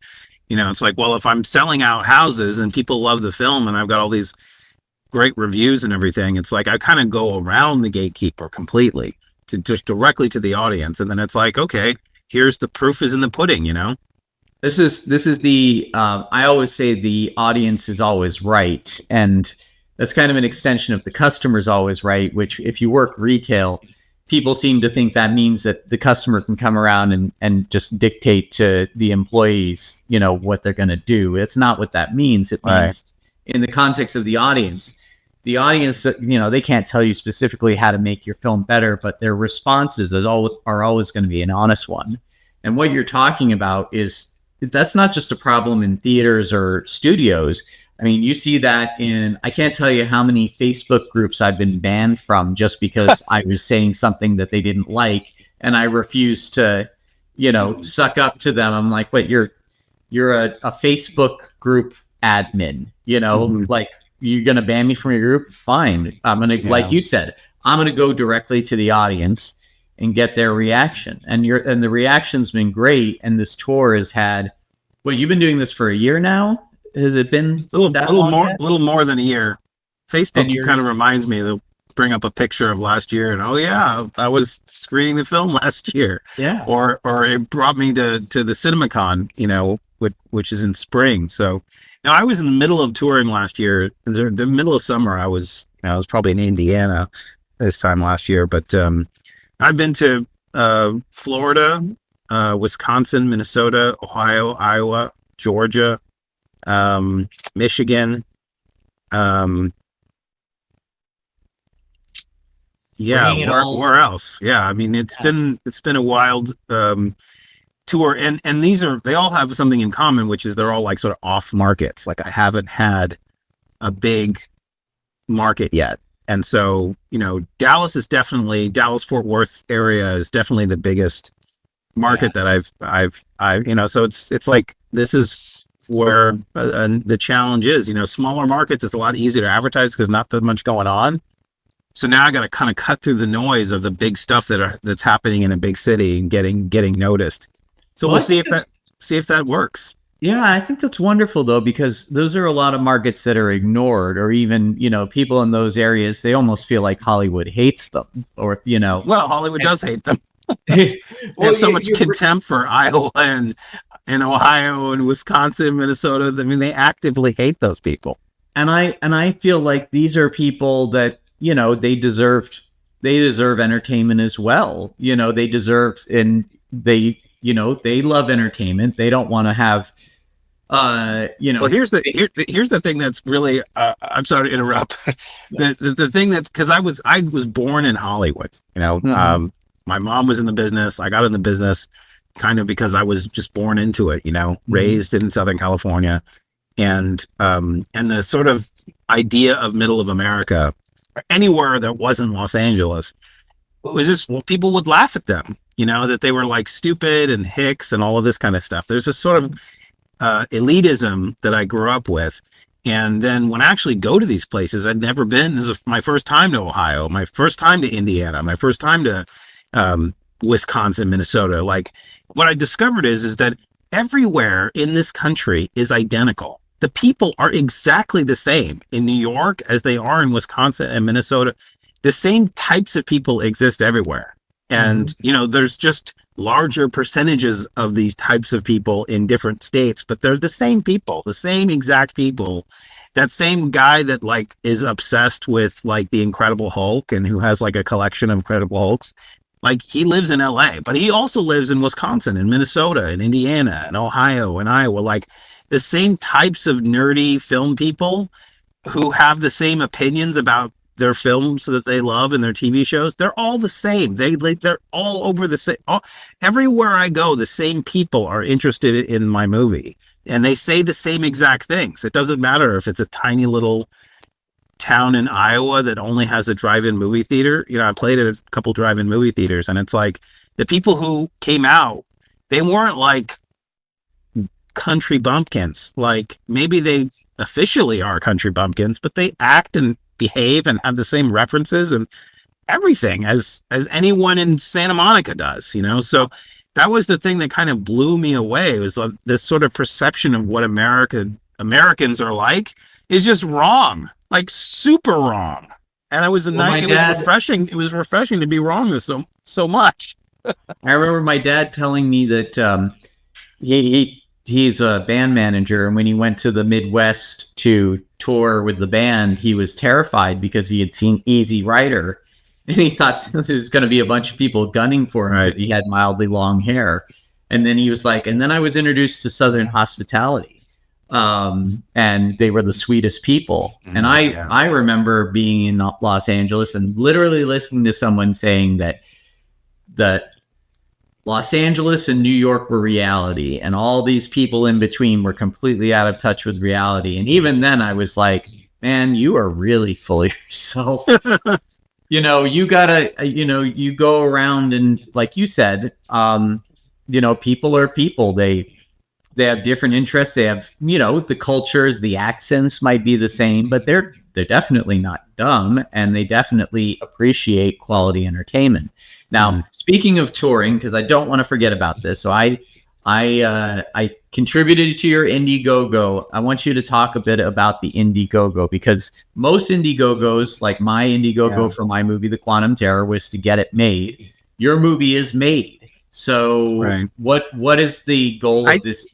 It's like, well, if I'm selling out houses and people love the film and I've got all these great reviews and everything, it's like I kind of go around the gatekeeper completely to just directly to the audience. And then it's like, okay, here's the proof is in the pudding, This is the I always say the audience is always right, and that's kind of an extension of the customer's always right, which if you work retail, people seem to think that means that the customer can come around and just dictate to the employees, what they're going to do. It's not what that means. It means in the context of the audience, they can't tell you specifically how to make your film better, but their responses are always going to be an honest one. And what you're talking about is, that's not just a problem in theaters or studios. I mean, you see that I can't tell you how many Facebook groups I've been banned from just because I was saying something that they didn't like, and I refused to, suck up to them. I'm like, wait, you're a Facebook group admin, like, you're going to ban me from your group? Fine. I'm going to, like you said, I'm going to go directly to the audience and get their reaction. And the reaction's been great. And this tour has had, you've been doing this for a year now? Has it been a little more than a year? Facebook kind of reminds me, they'll bring up a picture of last year and, oh yeah, I was screening the film last year. Yeah. Or it brought me to the CinemaCon, which is in spring. So now I was in the middle of touring last year. The middle of summer, I was probably in Indiana this time last year, but I've been to Florida, Wisconsin, Minnesota, Ohio, Iowa, Georgia, Michigan. Where else? Yeah, I mean, it's been a wild tour, and they all have something in common, which is they're all like sort of off markets. Like I haven't had a big market yet. And so, Dallas Fort Worth area is definitely the biggest market that I've so it's like, this is where the challenge is, smaller markets, it's a lot easier to advertise because not that much going on. So now I got to kind of cut through the noise of the big stuff that's happening in a big city and getting noticed. So we'll see if that works. Yeah, I think that's wonderful though, because those are a lot of markets that are ignored, or even, people in those areas, they almost feel like Hollywood hates them, or, Well, Hollywood does hate them. They have so much contempt for Iowa and Ohio and Wisconsin, Minnesota. I mean, they actively hate those people. And I feel like these are people that, they deserve entertainment as well. They deserve, and they love entertainment. They don't want to have, Well, here's the thing that's really, I'm sorry to interrupt. the thing that, because I was born in Hollywood, my mom was in the business. I got in the business kind of because I was just born into it, raised in Southern California, and the sort of idea of middle of America, or anywhere that wasn't Los Angeles, it was just, people would laugh at them, that they were like stupid and hicks and all of this kind of stuff. There's a sort of elitism that I grew up with. And then when I actually go to these places, I'd never been. This is my first time to Ohio, my first time to Indiana, my first time to Wisconsin, Minnesota. Like, what I discovered is that everywhere in this country is identical. The people are exactly the same in New York as they are in Wisconsin and Minnesota. The same types of people exist everywhere. And, there's just larger percentages of these types of people in different states, but they're the same people, the same exact people. That same guy that like is obsessed with like the Incredible Hulk and who has like a collection of Incredible Hulks, like he lives in LA, but he also lives in Wisconsin and Minnesota and Indiana and Ohio and Iowa. Like the same types of nerdy film people who have the same opinions about their films that they love and their TV shows, they're all the same. They're all over the same. Everywhere I go, the same people are interested in my movie, and they say the same exact things. It doesn't matter if it's a tiny little town in Iowa that only has a drive-in movie theater. I played at a couple drive-in movie theaters, and it's like the people who came out, they weren't like country bumpkins. Like maybe they officially are country bumpkins, but they act and behave and have the same references and everything as anyone in Santa Monica does, So that was the thing that kind of blew me away. It was like this sort of perception of what Americans are like is just wrong, like super wrong. And it was refreshing. It was refreshing to be wrong with so much. I remember my dad telling me that he's a band manager, and when he went to the Midwest to tour with the band, he was terrified because he had seen Easy Rider, and he thought this is going to be a bunch of people gunning for him. Right. He had mildly long hair, and then he was like, and then I was introduced to Southern Hospitality, and they were the sweetest people. And I remember being in Los Angeles and literally listening to someone saying that Los Angeles and New York were reality, and all these people in between were completely out of touch with reality. And even then I was like, man, you are really full of yourself. You gotta, you go around and like you said, people are people. They have different interests. They have, the cultures, the accents might be the same, but they're definitely not dumb, and they definitely appreciate quality entertainment. Now, speaking of touring, because I don't want to forget about this, so I contributed to your Indiegogo. I want you to talk a bit about the Indiegogo, because most Indiegogos, like my Indiegogo for my movie, The Quantum Terror, was to get it made. Your movie is made. So what is the goal of this?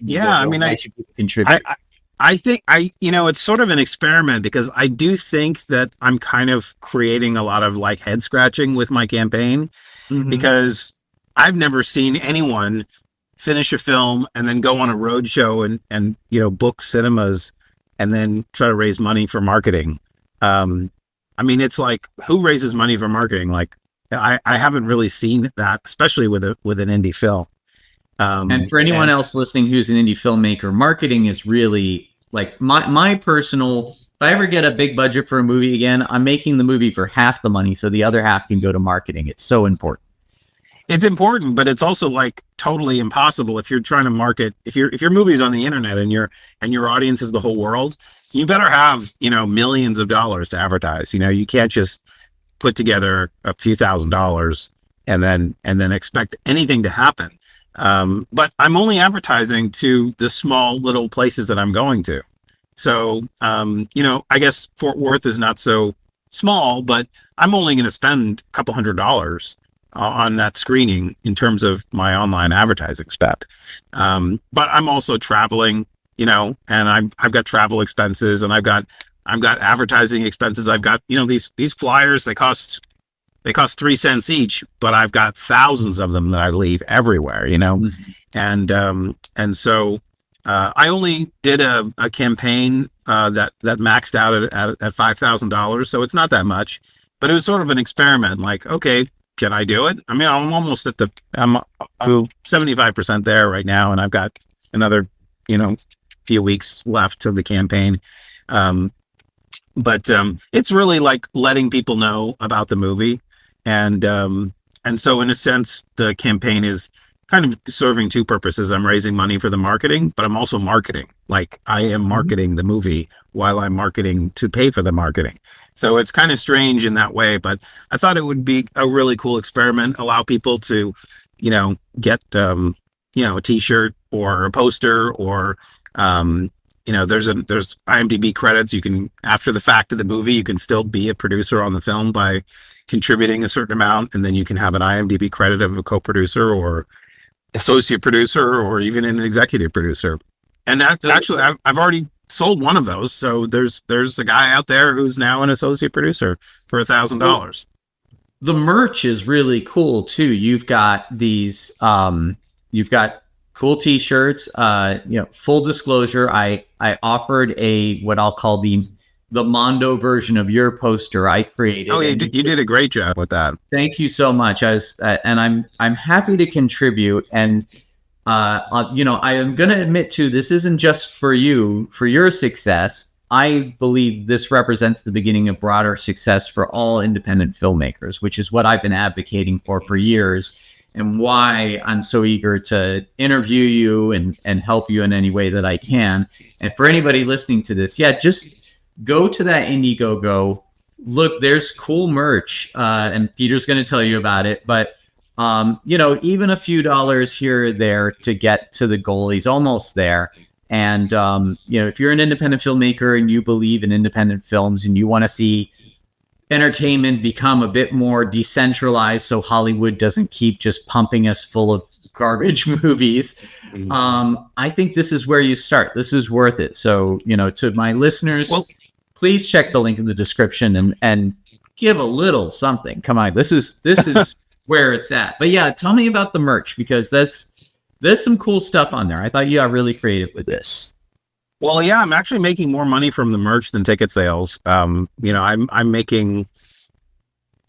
Contribute. I think it's sort of an experiment, because I do think that I'm kind of creating a lot of like head scratching with my campaign, because I've never seen anyone finish a film and then go on a road show and book cinemas and then try to raise money for marketing. It's like, who raises money for marketing? Like I haven't really seen that, especially with an indie film. And for anyone else listening who's an indie filmmaker, marketing is really like my personal, if I ever get a big budget for a movie again, I'm making the movie for half the money so the other half can go to marketing. It's so important. It's important, but it's also like totally impossible if you're trying to market. If your movie's on the internet and your audience is the whole world, you better have, millions of dollars to advertise. You can't just put together a few $1,000s and then expect anything to happen. But I'm only advertising to the small little places that I'm going to. So, I guess Fort Worth is not so small, but I'm only going to spend a couple $100 on that screening in terms of my online advertising spend. But I'm also traveling, and I've got travel expenses, and I've got advertising expenses. I've got, these flyers, they cost 3 cents each, but I've got thousands of them that I leave everywhere, and so I only did a campaign that maxed out at $5,000, so it's not that much, but it was sort of an experiment. Like, okay, can I do it? I'm almost I'm 75% there right now, and I've got another few weeks left of the campaign. But it's really like letting people know about the movie. And so in a sense, the campaign is kind of serving two purposes. I'm raising money for the marketing, but I'm also marketing. Like I am marketing the movie while I'm marketing to pay for the marketing. So it's kind of strange in that way, but I thought it would be a really cool experiment, allow people to, get, a t-shirt or a poster or, there's IMDb credits. You can, after the fact of the movie, you can still be a producer on the film by contributing a certain amount, and then you can have an IMDb credit of a co-producer or associate producer or even an executive producer. And that's actually, I've already sold one of those. So there's a guy out there who's now an associate producer for $1,000. The merch is really cool too. You've got these, you've got cool t-shirts. Full disclosure, I offered what I'll call the Mondo version of your poster I created. Oh, you did a great job with that. Thank you so much. I'm happy to contribute. And I am going to admit too, this isn't just for you, for your success. I believe this represents the beginning of broader success for all independent filmmakers, which is what I've been advocating for years, and why I'm so eager to interview you and help you in any way that I can. And for anybody listening to this, just go to that Indiegogo. Look, there's cool merch, and Peter's going to tell you about it. But even a few dollars here or there to get to the goal. He's almost there. And, if you're an independent filmmaker and you believe in independent films and you want to see entertainment become a bit more decentralized so Hollywood doesn't keep just pumping us full of garbage movies, I think this is where you start. This is worth it. So, to my listeners, please check the link in the description and give a little something. Come on, this is where it's at. But yeah, tell me about the merch, because there's some cool stuff on there. I thought you got really creative with this. Well, yeah, I'm actually making more money from the merch than ticket sales. I'm making,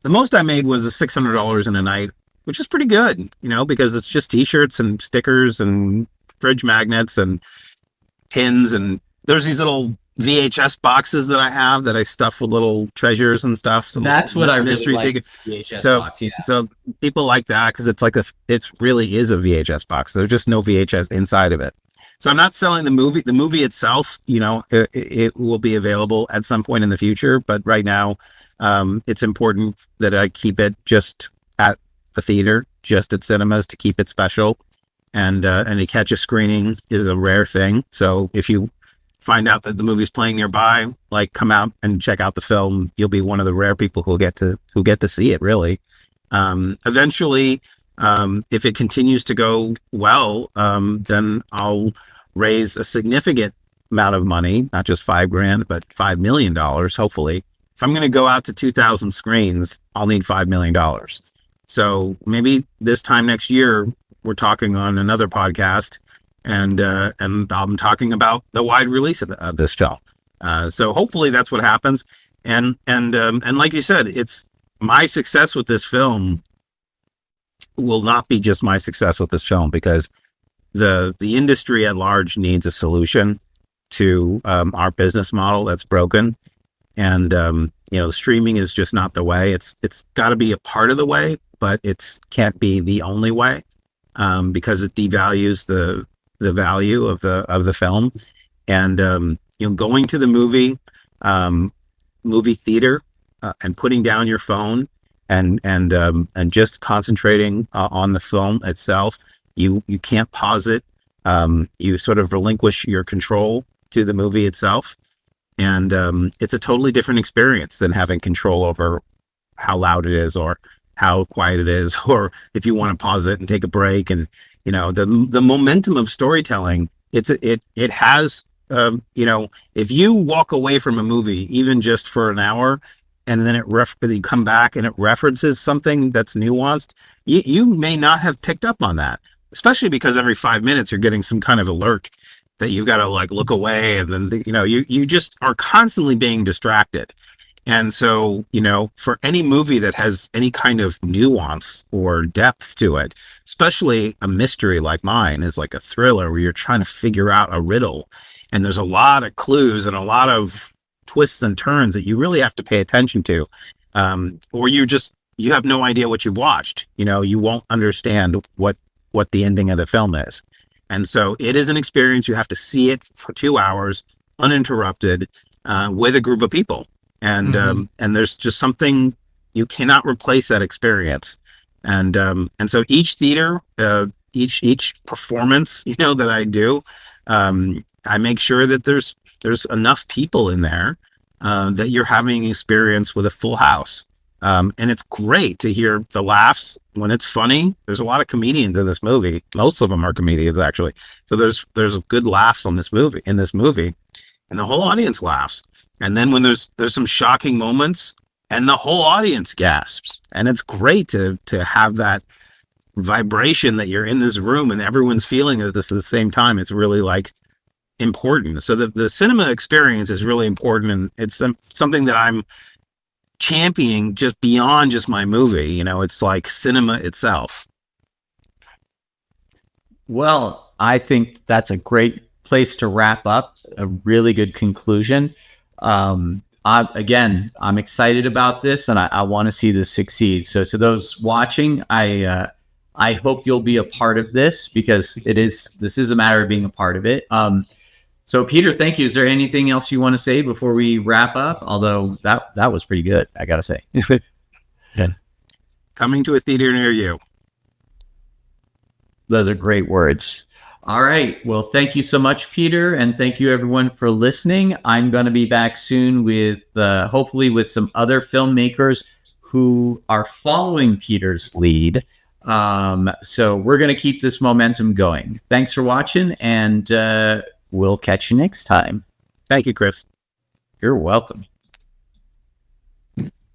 the most I made was $600 in a night, which is pretty good, because it's just t-shirts and stickers and fridge magnets and pins, and there's these little VHS boxes that I have that I stuff with little treasures and stuff. So that's what I really like. So people like that because it's like it really is a VHS box. There's just no VHS inside of it. So I'm not selling the movie. The movie itself, it will be available at some point in the future. But right now, it's important that I keep it just at the theater, just at cinemas, to keep it special. And to catch a screening is a rare thing. So if you find out that the movie's playing nearby, come out and check out the film. You'll be one of the rare people who get to see it, really. Eventually, if it continues to go well, then I'll raise a significant amount of money, not just $5,000, but $5 million, hopefully. If I'm going to go out to 2,000 screens, I'll need $5 million. So maybe this time next year, we're talking on another podcast, and I'm talking about the wide release of this film. So hopefully that's what happens. And like you said, it's my success with this film will not be just my success with this film, because the industry at large needs a solution to our business model that's broken. And the streaming is just not the way. It's got to be a part of the way, but it can't be the only way, because it devalues the value of the film. And going to the movie theater and putting down your phone and just concentrating on the film itself. You can't pause it. You sort of relinquish your control to the movie itself, and it's a totally different experience than having control over how loud it is or how quiet it is, or if you want to pause it and take a break. And the momentum of storytelling, it has if you walk away from a movie even just for an hour, and then you come back and it references something that's nuanced, you may not have picked up on that, especially because every 5 minutes you're getting some kind of alert that you've got to look away, and then you just are constantly being distracted. And so, for any movie that has any kind of nuance or depth to it, especially a mystery like mine is like a thriller where you're trying to figure out a riddle, and there's a lot of clues and a lot of twists and turns that you really have to pay attention to, or you have no idea what you've watched. You won't understand what the ending of the film is. And so it is an experience. You have to see it for 2 hours uninterrupted with a group of people. And and there's just something, you cannot replace that experience. And so each theater, each performance, that I do, I make sure that there's enough people in there that you're having an experience with a full house. And it's great to hear the laughs when it's funny. There's a lot of comedians in this movie. Most of them are comedians, actually. So there's good laughs in this movie, and the whole audience laughs. And then when there's some shocking moments, and the whole audience gasps. And it's great to have that vibration that you're in this room and everyone's feeling this at the same time. It's really important. So the cinema experience is really important, and it's something that I'm championing just beyond just my movie. It's like cinema itself. Well, I think that's a great place to wrap up, a really good conclusion. I'm excited about this, and I want to see this succeed. So to those watching, I hope you'll be a part of this, because this is a matter of being a part of it. So Peter, thank you. Is there anything else you want to say before we wrap up? Although that was pretty good, I gotta say. Yeah. Coming to a theater near you. Those are great words. All right. Well, thank you so much, Peter. And thank you everyone for listening. I'm going to be back soon with hopefully with some other filmmakers who are following Peter's lead. So we're going to keep this momentum going. Thanks for watching, and we'll catch you next time. Thank you, Chris. You're welcome.